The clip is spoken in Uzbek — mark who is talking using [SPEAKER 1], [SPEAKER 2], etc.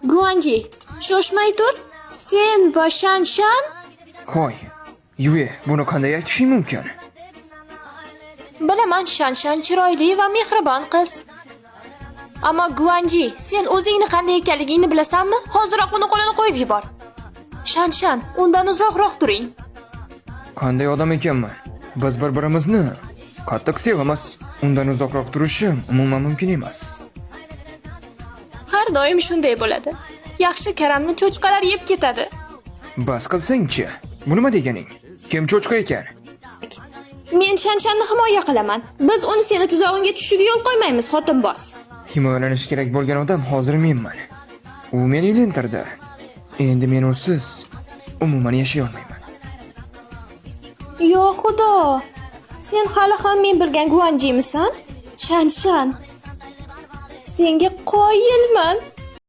[SPEAKER 1] Guanji, shoshmay tur. Sen va Shanshan
[SPEAKER 2] Hoy, Yue, buni qanday aytishing mumkin?
[SPEAKER 1] bilaman, Shanshan chiroyli va mehribon qiz. Ammo Guanji, sen o'zingni qanday ekanligingni bilasanmi? Hoziroq uni qo'lini qo'yib yubor. Shanshan, undan uzoqroq turing.
[SPEAKER 2] Qanday odam ekanman? Biz bir-birimizni qattiq sevamiz. Undan uzoqroq turishim umuman mumkin emas.
[SPEAKER 1] Har doim shunday bo'ladi. Yaxshi karamni cho'chqalar yeb ketadi.
[SPEAKER 2] Bas qilsang-chi. Bu nima deganing? Kim cho'chqa ekan?
[SPEAKER 1] Men Shanshanni himoya qilaman. Biz uni seni tuzog'ingga tushishiga yo'l qo'ymaymiz, xotinboz.
[SPEAKER 2] Himoyalanish kerak bo'lgan odam hozir menman. U meni ilintirdi. Endi men usiz umuman yashay olmayman.
[SPEAKER 1] Yo xudo. Sen hali ham men bilgan Guanjimisan? Shanshan. Senga qoyilman.